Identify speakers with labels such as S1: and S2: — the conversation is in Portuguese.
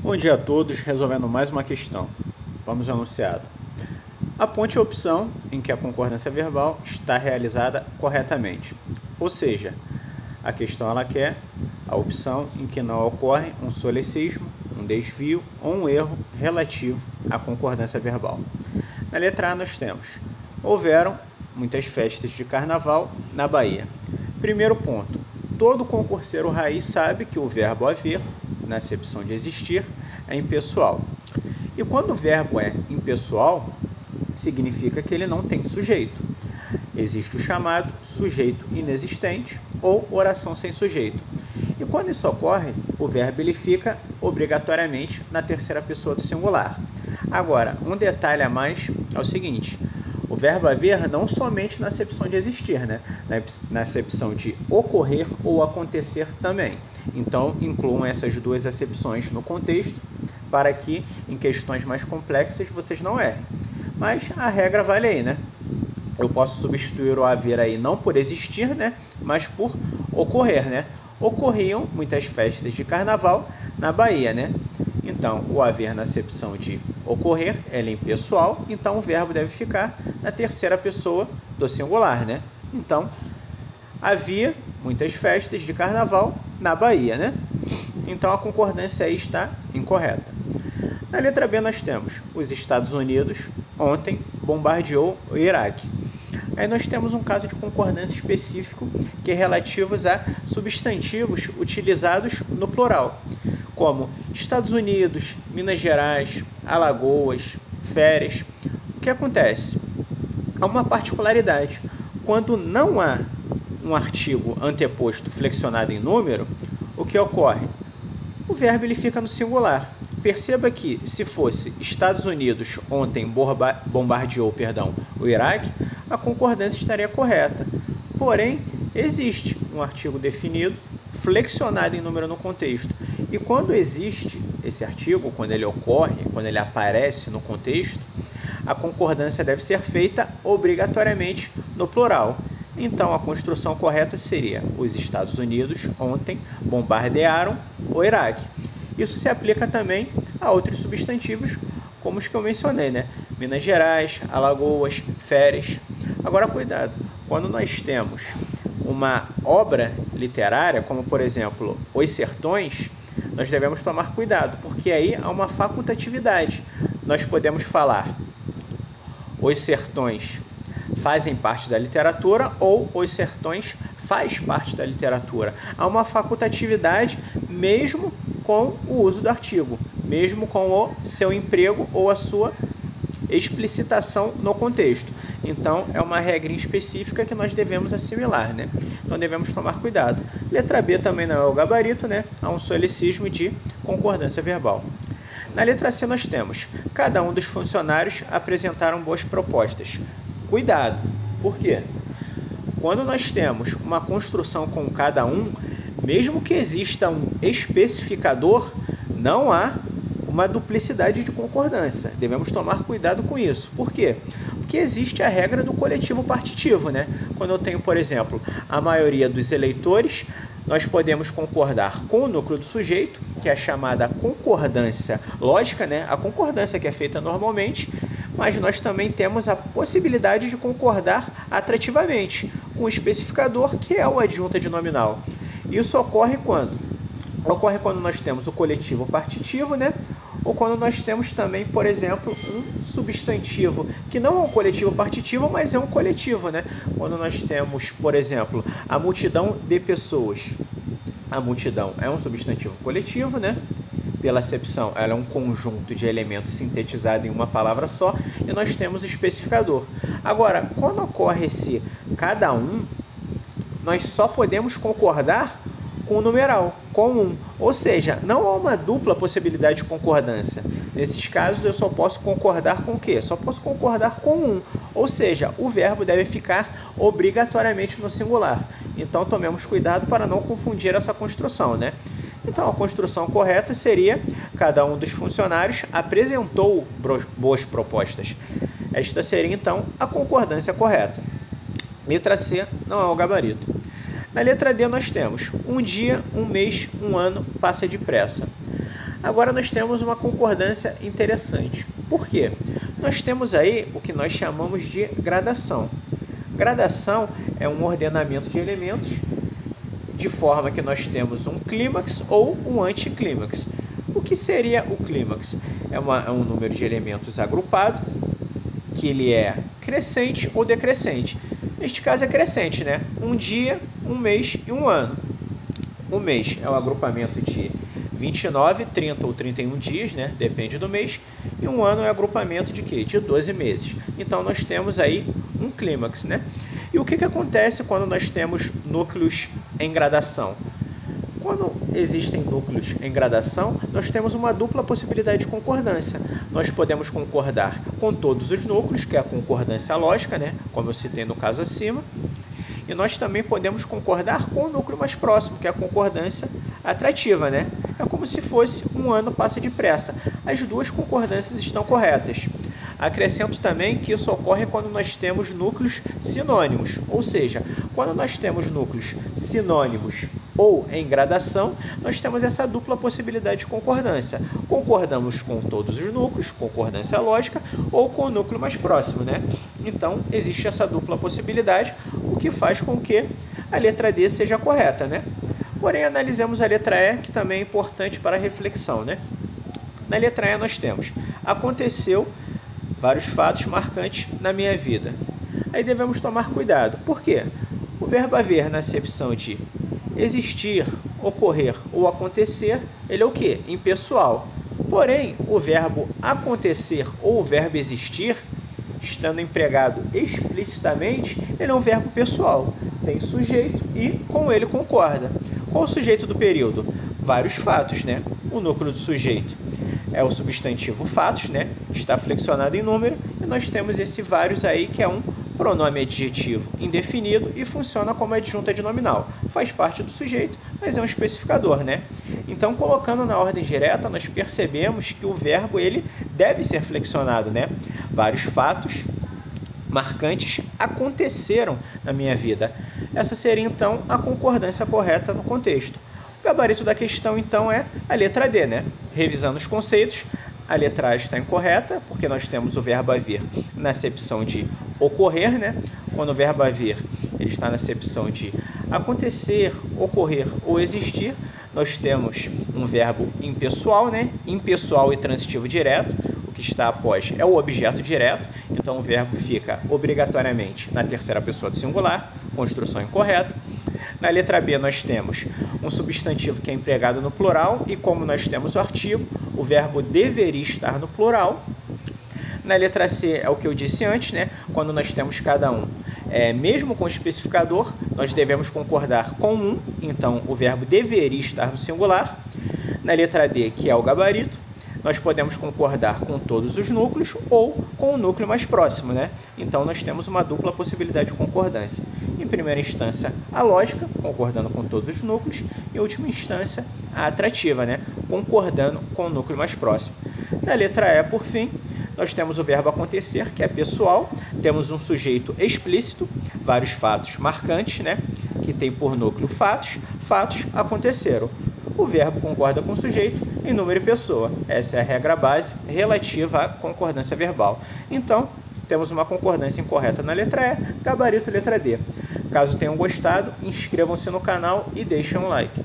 S1: Bom dia a todos, resolvendo mais uma questão. Vamos ao enunciado. Aponte a opção em que a concordância verbal está realizada corretamente. Ou seja, a questão ela quer a opção em que não ocorre um solecismo, um desvio ou um erro relativo à concordância verbal. Na letra A nós temos: houveram muitas festas de carnaval na Bahia. Primeiro ponto: todo concurseiro raiz sabe que o verbo haver, na acepção de existir, é impessoal. E quando o verbo é impessoal, significa que ele não tem sujeito. Existe o chamado sujeito inexistente ou oração sem sujeito. E quando isso ocorre, o verbo ele fica obrigatoriamente na terceira pessoa do singular. Agora, um detalhe a mais é o seguinte: o verbo haver não somente na acepção de existir, na acepção de ocorrer ou acontecer também. Então, incluam essas duas acepções no contexto para que, em questões mais complexas, vocês não errem. Mas a regra vale aí, Eu posso substituir o haver aí não por existir, mas por ocorrer, Ocorriam muitas festas de carnaval na Bahia, Então, o haver na acepção de ocorrer, ele é impessoal, então o verbo deve ficar na terceira pessoa do singular, Então, havia muitas festas de carnaval na Bahia, Então, a concordância aí está incorreta. Na letra B nós temos: os Estados Unidos ontem bombardeou o Iraque. Aí nós temos um caso de concordância específico que é relativo a substantivos utilizados no plural, como Estados Unidos, Minas Gerais, Alagoas, férias. O que acontece? Há uma particularidade. Quando não há um artigo anteposto flexionado em número, o que ocorre? O verbo ele fica no singular. Perceba que, se fosse Estados Unidos ontem bombardeou o Iraque, a concordância estaria correta. Porém, existe um artigo definido, flexionado em número no contexto. E quando existe esse artigo, quando ele ocorre, quando ele aparece no contexto, a concordância deve ser feita obrigatoriamente no plural. Então, a construção correta seria: os Estados Unidos ontem bombardearam o Iraque. Isso se aplica também a outros substantivos, como os que eu mencionei, Minas Gerais, Alagoas, férias. Agora, cuidado, quando nós temos uma obra literária, como por exemplo Os Sertões, nós devemos tomar cuidado, porque aí há uma facultatividade. Nós podemos falar: Os Sertões fazem parte da literatura ou Os Sertões faz parte da literatura. Há uma facultatividade mesmo com o uso do artigo, mesmo com o seu emprego ou a sua explicitação no contexto. Então, é uma regrinha específica que nós devemos assimilar, Então, devemos tomar cuidado. Letra B também não é o gabarito, Há um solecismo de concordância verbal. Na letra C nós temos: cada um dos funcionários apresentaram boas propostas. Cuidado, por quê? Quando nós temos uma construção com cada um, mesmo que exista um especificador, não há uma duplicidade de concordância. Devemos tomar cuidado com isso. Por quê? Porque existe a regra do coletivo partitivo, Quando eu tenho, por exemplo, a maioria dos eleitores, nós podemos concordar com o núcleo do sujeito, que é a chamada concordância lógica, A concordância que é feita normalmente, mas nós também temos a possibilidade de concordar atrativamente com o especificador, que é o adjunta de nominal. Isso ocorre quando? Ocorre quando nós temos o coletivo partitivo, Ou quando nós temos também, por exemplo, um substantivo que não é um coletivo partitivo, mas é um coletivo, Quando nós temos, por exemplo, a multidão de pessoas. A multidão é um substantivo coletivo, Pela acepção, ela é um conjunto de elementos sintetizado em uma palavra só, e nós temos o especificador. Agora, quando ocorre esse cada um, nós só podemos concordar com o numeral, com um. Ou seja, não há uma dupla possibilidade de concordância. Nesses casos, eu só posso concordar com o quê? Só posso concordar com um. Ou seja, o verbo deve ficar obrigatoriamente no singular. Então, tomemos cuidado para não confundir essa construção, Então, a construção correta seria: cada um dos funcionários apresentou boas propostas. Esta seria, então, a concordância correta. Letra C não é o gabarito. Na letra D nós temos: um dia, um mês, um ano passa depressa. Agora nós temos uma concordância interessante. Por quê? Nós temos aí o que nós chamamos de gradação. Gradação é um ordenamento de elementos de forma que nós temos um clímax ou um anticlímax. O que seria o clímax? É um número de elementos agrupado, que ele é crescente ou decrescente. Neste caso é crescente, né? Um dia, um mês e um ano. O mês é um agrupamento de 29, 30 ou 31 dias, né? Depende do mês. E um ano é um agrupamento de quê? De 12 meses. Então, nós temos aí um clímax, né? E o que acontece quando nós temos núcleos em gradação? Quando existem núcleos em gradação, nós temos uma dupla possibilidade de concordância. Nós podemos concordar com todos os núcleos, que é a concordância lógica, né? Como eu citei no caso acima. E nós também podemos concordar com o núcleo mais próximo, que é a concordância atrativa, né? É como se fosse um ano passa depressa. As duas concordâncias estão corretas. Acrescento também que isso ocorre quando nós temos núcleos sinônimos, ou seja, quando nós temos núcleos sinônimos ou em gradação, nós temos essa dupla possibilidade de concordância. Concordamos com todos os núcleos, concordância lógica, ou com o núcleo mais próximo, né? Então, existe essa dupla possibilidade, o que faz com que a letra D seja correta, né? Porém, analisemos a letra E, que também é importante para a reflexão, né? Na letra E nós temos: aconteceu vários fatos marcantes na minha vida. Aí devemos tomar cuidado. Por quê? O verbo haver, na acepção de existir, ocorrer ou acontecer, ele é o quê? Impessoal. Porém, o verbo acontecer ou o verbo existir, estando empregado explicitamente, ele é um verbo pessoal. Tem sujeito e com ele concorda. Qual o sujeito do período? Vários fatos, né? O núcleo do sujeito é o substantivo fatos, né? Está flexionado em número, e nós temos esse vários aí, que é um pronome adjetivo indefinido e funciona como adjunta de nominal. Faz parte do sujeito, mas é um especificador, né? Então, colocando na ordem direta, nós percebemos que o verbo ele deve ser flexionado, né? Vários fatos marcantes aconteceram na minha vida. Essa seria, então, a concordância correta no contexto. O gabarito da questão, então, é a letra D, né? Revisando os conceitos, a letra A está incorreta, porque nós temos o verbo haver na acepção de ocorrer, né? Quando o verbo haver ele está na acepção de acontecer, ocorrer ou existir, nós temos um verbo impessoal, né? Impessoal e transitivo direto. O que está após é o objeto direto, então o verbo fica obrigatoriamente na terceira pessoa do singular, construção incorreta. Na letra B nós temos um substantivo que é empregado no plural e como nós temos o artigo, o verbo deveria estar no plural. Na letra C é o que eu disse antes, né? Quando nós temos cada um, mesmo com o especificador, nós devemos concordar com um, então o verbo deveria estar no singular. Na letra D, que é o gabarito, nós podemos concordar com todos os núcleos ou com o núcleo mais próximo, né? Então, nós temos uma dupla possibilidade de concordância. Em primeira instância, a lógica, concordando com todos os núcleos. Em última instância, a atrativa, né? Concordando com o núcleo mais próximo. Na letra E, por fim, nós temos o verbo acontecer, que é pessoal. Temos um sujeito explícito, vários fatos marcantes, né? Que tem por núcleo fatos. Fatos aconteceram. O verbo concorda com o sujeito em número e pessoa. Essa é a regra base relativa à concordância verbal. Então, temos uma concordância incorreta na letra E, gabarito letra D. Caso tenham gostado, inscrevam-se no canal e deixem um like.